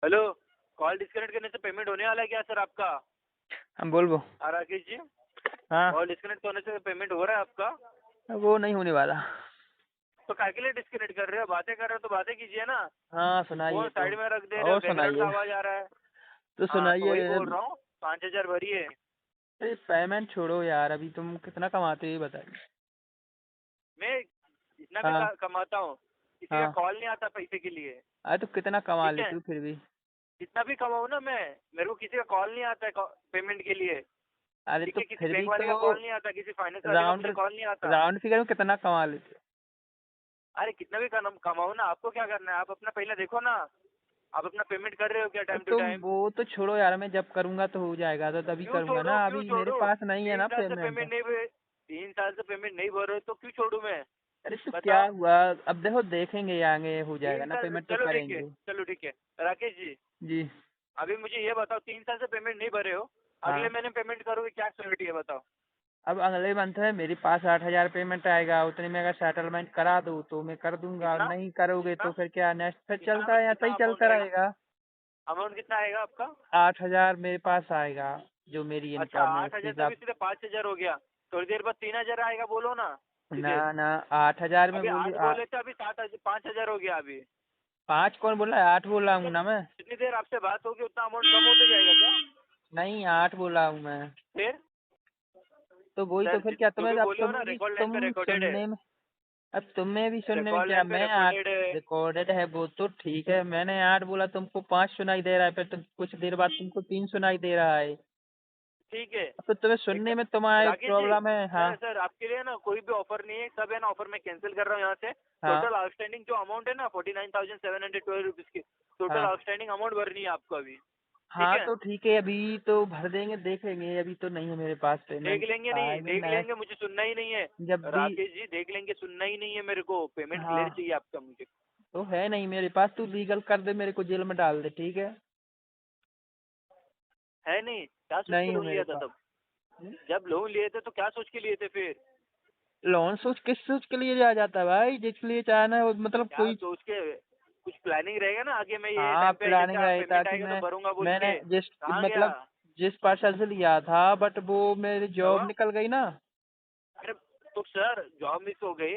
Hello, call disconnect करने से payment होने वाला है क्या सर आपका? हम बोल वो। राकेश जी, हाँ, कॉल डिस्कनेक्ट होने से पेमेंट हो रहा है आपका? वो नहीं होने वाला। तो काय के लिए डिस्कनेक्ट कर रहे हो? बातें कर रहे हो तो बातें कीजिए ना। हाँ, सुनाइए फोन तो। साइड में रख दे रहे हो, और बैकग्राउंड का सुनाइए। आवाज आ रहा है। तो हाँ तो वही सुनाइए। बोल रहा हूँ, 5,000 भरिए। अरे पेमेंट छोड़ो यार, अभी तुम कितना कमाते हो ये बताइए। मैं जितना भी हाँ। कमाता हूँ, किसी का हाँ। कॉल नहीं आता पैसे के लिए। अरे तो कितना कमा ठीक है, लेते हो फिर भी? जितना भी कमाऊँ ना मैं, मेरे को किसी का कॉल नहीं आता है पेमेंट के लिए। अरे ठीक तो है, किसी फिर भी बैंक वाले का तो कॉल नहीं आता, किसी फाइनेंस वाले का राउंड मुझे कॉल नहीं आता। राउंड फिगर में कितना कमा लेते हो? अरे कितना भी कमाओ ना, आपको क्या करना है? आप अपना पहले देखो ना, आप अपना पेमेंट कर रहे हो क्या अरे टाइम टू तुम टाइम? वो तो छोड़ो यार, मैं जब करूंगा तो हो जाएगा, तो तभी क्यों करूंगा छोड़ो, ना, क्यों अभी मेरे छोड़ो? पास नहीं है तीन ना साल से पेमेंट। पेमेंट नहीं हुए, 3 साल से पेमेंट नहीं भर रहे हो तो क्यों छोड़ू मैं? अरे तो क्या बताओ। हुआ? अब देखो देखेंगे, आगे हो जाएगा तीन ना, साल से, पेमेंट तो चलो ठीक है, करेंगे। चलो ठीक है। राकेश जी, जी। अभी मुझे ये बताओ, 3 साल से पेमेंट नहीं भरे हो, अगले हाँ। महीने पेमेंट करोगे, क्या श्योरिटी है बताओ? अब अगले मंथ है, मेरे पास 8,000 पेमेंट आएगा, उतने में अगर सेटलमेंट करा दो तो मैं कर दूंगा, कितना नहीं करोगे कितना तो फिर क्या, नेक्स्ट फिर कितना चलता है, ऐसा कितना ही अमाउंट चलता आएगा? रहेगा। अमाउंट कितना आएगा आपका? 8,000 मेरे पास आएगा, जो मेरी अच्छा, इनकम है आठ उसके हजार से अभी हिसाब। सीधे 5,000 हो गया। थोड़ी देर बाद 3,000 आएगा, बोलो ना ना सीधे। ना, 8,000 में अभी बोली 8 बोले थे, अभी 7,000 5,000 हो गया अभी। 5 कौन बोला है? 8 बोला हूँ तो ना मैं। जितनी देर आपसे बात होगी उतना अमाउंट कम होते जाएगा क्या? नहीं, 8 बोला हूँ मैं। फिर तो वही तो, सर फिर क्या जो भी तुम्हें, अब बोले हो ना, तुम्हें भी रिकॉर्ड लाइन पे तुम रिकॉर्डेड है। सुनने में, अब तुम्हें भी सुनने में रिकॉर्ड क्या, लाइन पे मैं 8 रिकॉर्डेड है। रिकॉर्डेड है वो तो ठीक है, मैंने 8 बोला, तुमको 5 सुनाई दे रहा है, फिर तुम कुछ देर बाद तुमको 3 सुनाई दे रहा है। ठीक है। अब तो तुम्हें एक सुनने में तुम्हारी राकेश जी, प्रॉब्लम है। हाँ। सर आपके लिए ना कोई भी ऑफर नहीं है, सब है ना ऑफर मैं कैंसिल कर रहा हूँ यहाँ से। हाँ। टोटल आउटस्टैंडिंग जो अमाउंट है ना, 49,712 रुपीज की टोटल हाँ। आउटस्टैंडिंग अमाउंट भरनी है आपको अभी। ठीक हाँ है, तो ठीक है, अभी तो भर देंगे, देख लेंगे, अभी तो नहीं है मेरे पास देख पेमेंट। लेंगे नहीं, आएंगे देख नेक्स्ट, लेंगे, मुझे सुनना ही नहीं है। जब भी। राकेश जी, देख लेंगे सुनना ही नहीं है मेरे को, पेमेंट क्लियर हाँ चाहिए आपका मुझे। तो है नहीं मेरे पास, तू लीगल कर दे, मेरे को जेल में डाल दे, ठीक है। है नहीं, क्या सोच के नहीं है लोन मेरे लिया था पास। तब? जब लोन लिए थे तो क्या सोच के लिए थे फिर? लोन सोच किस सोच के लिए लिया जाता है भाई, जिसके लिए चाहना है मतलब क्या कोई। सोच के? कुछ प्लानिंग रहेगा ना आगे, मैं ये हाँ टाइम पे प्लानिंग जैसे रहता पेमेंट कि आएगा तो भरूंगा बोल मैंने के, जिस कहाँ गया? मतलब जिस पर्सन से लिया था, बट वो मेरी क्या जॉब हुआ? निकल गई ना। अरे तो सर, जॉब मिस हो गई,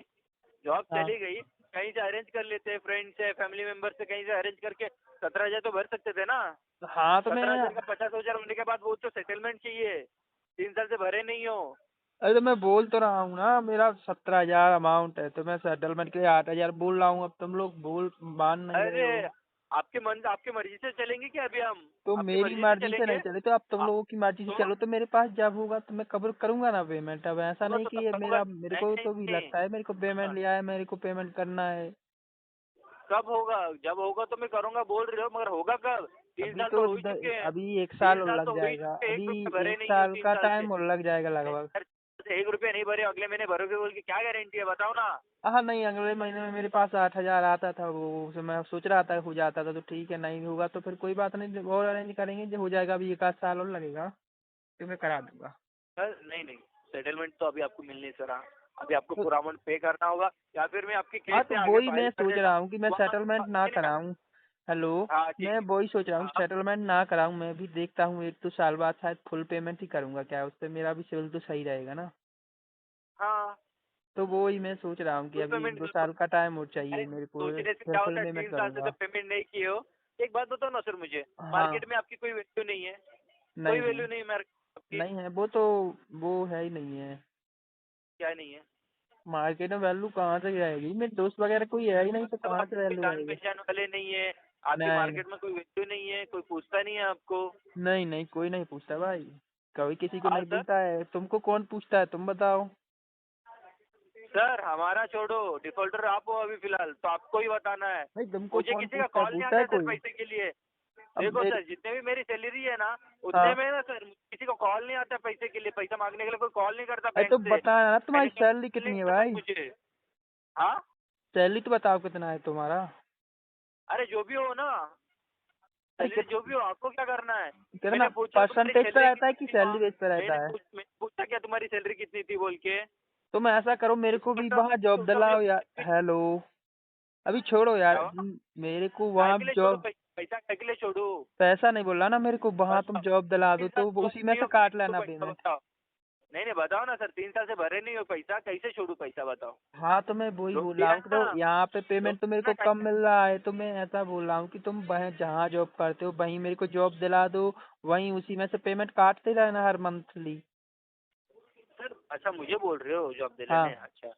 जॉब हाँ। चली गई, कहीं से अरेंज कर लेते, फ्रेंड से, फैमिली मेंबर से कहीं से अरेंज करके 17,000 तो भर सकते थे ना। हाँ तो मैं, 17,000 का 50,000 होने के बाद वो तो सेटलमेंट चाहिए, 3 साल से भरे नहीं हो। अरे तो मैं बोल तो रहा हूँ ना, मेरा 17,000 अमाउंट है, तो मैं सेटलमेंट के लिए 8,000 बोल रहा हूँ, अब तुम लोग बोल मान नहीं रहे अरे हो। आपके मर्जी से चलेंगे क्या अभी हम? तो आपकी मेरी मर्जी से मर्जी से चलेंगे? नहीं चले तो अब तुम आ, लोगों की मर्जी से तो चलो, तो मेरे पास जब होगा तो मैं कबर करूंगा ना पेमेंट, अब ऐसा होगा नहीं तो कि तब ये करूंगा। मेरा, मेरे नहीं को नहीं तो भी नहीं, लगता है, मेरे को पेमेंट हाँ, लिया है, मेरे को पेमेंट करना है। कब होगा? जब होगा तो मैं करूंगा बोल रहे हो, मगर होगा कब? तीन अभी साल तो तो हो ही चुके हैं। अभी 1 साल तीन और साल लग तो हो ही जाएगा, चुके हैं, अभी 1 रुपये भरे एक नहीं हो साल 3 का साल से। टाइम और लग जाएगा लगभग। 1 रुपये नहीं भरे, अगले महीने भरोगे बोल के क्या गारंटी है, बताओ ना। हाँ नहीं, अगले महीने में मेरे पास 8,000 आता था, वो उसे मैं सोच रहा था हो जाता था, तो ठीक है, नहीं होगा तो फिर कोई बात नहीं, और अरेंज करेंगे, जो हो जाएगा, अभी 1 आध साल और लगेगा, तो मैं करा दूंगा। सर नहीं नहीं, सेटलमेंट तो अभी आपको मिल नहीं सका। अभी आपको तो पूरा अमाउंट पे करना होगा, या फिर मैं आपकी हाँ, केस तो से आगे वही फाइल मैं कर सोच देता रहा हूँ। हूँ कि मैं वहाँ सेटलमेंट ना नहीं नहीं, कराऊं। हेलो। हाँ ठीक मैं है। वही सोच रहा हूँ, हाँ सेटलमेंट ना कराऊं, मैं भी देखता हूँ 1 2 साल बाद शायद फुल पेमेंट ही करूंगा, क्या उससे मेरा भी सिविल तो सही रहेगा ना। हाँ, तो वो ही मैं सोच रहा हूँ कि फुल अभी एक पेमेंट। दो साल का टाइम और अरे चाहिए मेरे को, सोचने से फिर क्या फुल होता है, पेमेंट 3 साल से तो करूंगा। पेमेंट नहीं किए हो। एक बात बताओ ना सर मुझे, हाँ। मार्केट में आपकी कोई वैल्यू नहीं है? कोई नहीं है। वैल्यू नहीं मार्केट आपकी? नहीं है वो तो, वो है ही नहीं है। क्या नहीं है? मार्केट में वैल्यू कहाँ से रहेगी, मेरे दोस्त वगैरह कोई है ही नहीं, तो मतलब कहाँ से आपके वैल्यू जान आएगी। पहचान वाले नहीं है, आपकी नहीं मार्केट में कोई वैल्यू नहीं है, कोई पूछता नहीं है आपको? नहीं नहीं, कोई नहीं पूछता भाई, कभी किसी को हाँ नहीं सर। पूछता है, तुमको कौन पूछता है, तुम बताओ। सर हमारा छोड़ो, डिफॉल्टर आप हो अभी फिलहाल, तो आपको ही बताना है। भाई तुमको मुझे कौन किसी का पूछता है, कॉल नहीं पूछता आता है है सर कोई? पैसे के लिए। अब देखो मेरी। सर, जितने भी मेरी सैलरी है ना, उतने हाँ। में ना सर किसी को कॉल नहीं आता पैसे के लिए, पैसा मांगने के लिए कोई कॉल नहीं करता अरे बैंक तो से। बताना ना, तुम्हारी मैंने सैलरी कॉल नहीं कितनी है करता कोई भाई? मुझे। हाँ, सैलरी तो बताओ कितना है तुम्हारा। अरे जो भी हो ना, अरे सैलरी जो भी हो, आपको क्या करना है? कितना मैंने पूछा तुम्हारी परसेंटेज पे सैलरी रहता है कितनी कि थी सैलरी वहाँ। बेस पे रहता है? मैंने पूछा क्या तुम्हारी सैलरी कितनी थी बोल के? तुम ऐसा करो, मेरे को भी वहाँ जॉब मुझे दिलाओ यार। हेलो। अभी छोड़ो यार, क्या हुआ? मेरे को काय वहाँ के लिए छोड़ो जॉब। भाई? पैसा क्या के लिए छोड़ू? पैसा नहीं बोल रहा ना मेरे को, वहाँ तुम बताओ, जॉब दिला दो 3 साल तो वो जॉब उसी में नहीं से हो, काट तो लेना पैसा पेमेंट। बताओ। नहीं बताओ ना सर, 3 साल से भरे नहीं हो पैसा, कैसे छोड़ू पैसा बताओ? हाँ तो मैं वही रोक बोल रहा दिया हूँ कि ना, तो यहाँ पे पेमेंट तो मेरे ना को टाइम कम पे। मिल रहा है, तो मैं ऐसा बोल रहा हूँ कि तुम वह जहाँ जॉब करते हो वहीं मेरे को जॉब दिला दो, वहीं उसी में से पेमेंट काटते रहना हर मंथली। सर अच्छा मुझे बोल रहे हो जॉब दिलाने? हाँ। अच्छा,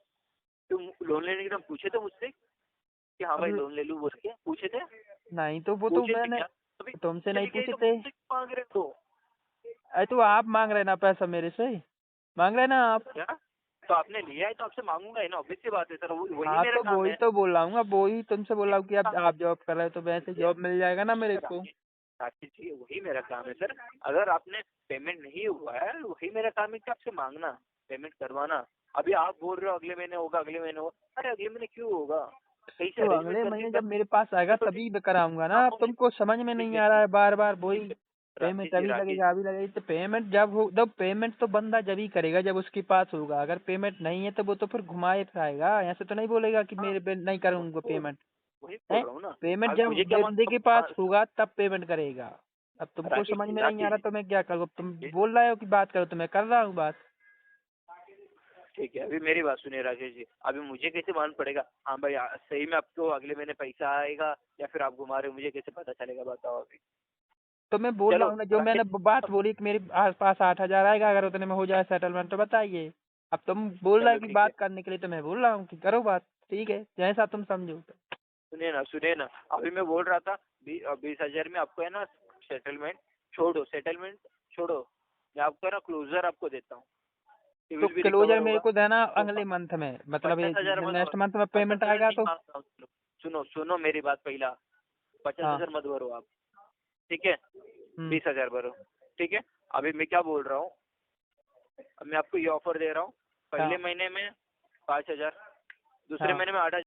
तुम लोन लेने के टाइम पूछे थे मुझसे कि हाँ अब भाई लोन ले लूँ बोल के? पूछे थे? नहीं तो वो तो पूछे थे मैंने क्या? अभी तुमसे नहीं चले गए पूछे तो थे। मुझसे क्यों मांग रहे हो? अरे तो आप मांग रहे ना पैसा मेरे से, मांग रहे ना आप। क्या? तो आपने लिया है तो आपसे मांगूंगा ही ना, ऑब्वियस सी बात है सर, वही हाँ मेरा तो काम वही है। तो बोल रहा हूँ, अब वही तुमसे बोल रहा हूँ कि अब आप जॉब कर रहे हो तो वैसे जॉब मिल जाएगा ना मेरे को। राकेश जी वही मेरा काम है सर, अगर आपने पेमेंट नहीं हुआ है वही मेरा काम है कि आपसे मांगना, पेमेंट करवाना। अभी आप बोल रहे हो अगले महीने होगा, अगले महीने होगा, अरे अगले महीने क्यों होगा? कैसे तो अरेंजमेंट अगले करके महीने कर जब मेरे पास आएगा तो तभी कराऊंगा ना, काम अब होने तुमको समझ में नहीं आ रहा देखिए है बार बार वही। राकेश पेमेंट जी, अभी राकेश लगेगा अभी लगेगा, तो पेमेंट जब हो, जब पेमेंट तो बंदा जब ही करेगा जब उसके पास होगा, अगर पेमेंट नहीं है तो वो तो फिर घुमाए फिराएगा, ऐसे तो नहीं बोलेगा कि हाँ मेरे पे नहीं करूंगा वही पेमेंट। वही है, बोल रहा हूँ ना। पेमेंट अब जब मुझे क्या बंदे के पास मालूम? होगा तब पेमेंट करेगा। अब तुमको राकेश समझ जी, में नहीं आ राकेश रहा जी, तो मैं क्या करूँ, तुम राकेश, बोल रहे हो कि बात करो तो मैं कर रहा हूँ बात। ठीक है अभी मेरी बात सुनिए राकेश जी, अभी मुझे कैसे मालूम पड़ेगा हाँ भाई सही में आपको अगले महीने पैसा आएगा या फिर आप घुमा रहे हो, मुझे कैसे पता चलेगा बताओ अभी? तो मैं बोल रहा चलो हूँ ना, जो राकेश, मैंने बात बोली कि मेरे पास 8,000 आएगा, अगर उतने में हो जाए सेटलमेंट तो बताइए। अब तुम बोल रहे चलो हो कि ठीक है, बात करने के लिए, तो मैं बोल रहा हूँ कि करो बात, ठीक है जैसा तुम समझो। सुनिए ना, अभी मैं बोल रहा था 20,000 में आपको है ना सेटलमेंट, सेटलमेंट छोड़ो, मैं आपको है ना क्लोजर आपको देता हूँ, तो सिविल भी क्लोजर रिकवर मेरे होगा। को देना तो अगले मंथ में, मतलब ये 50,000 मत नेक्स्ट भरो, मंथ में पचास पेमेंट हजार आएगा नहीं तो। मांगता हूँ, सुनो सुनो मेरी बात पहला, पचास हाँ। हजार मत भरो आप, ठीक है? हम्म। 20,000 भरो, ठीक है? अभी मैं क्या बोल रहा हूँ, अब मैं आपको ये ऑफर दे रहा हूँ, पहले हाँ। महीने में 5,000, दूसरे हाँ। महीने में 8,000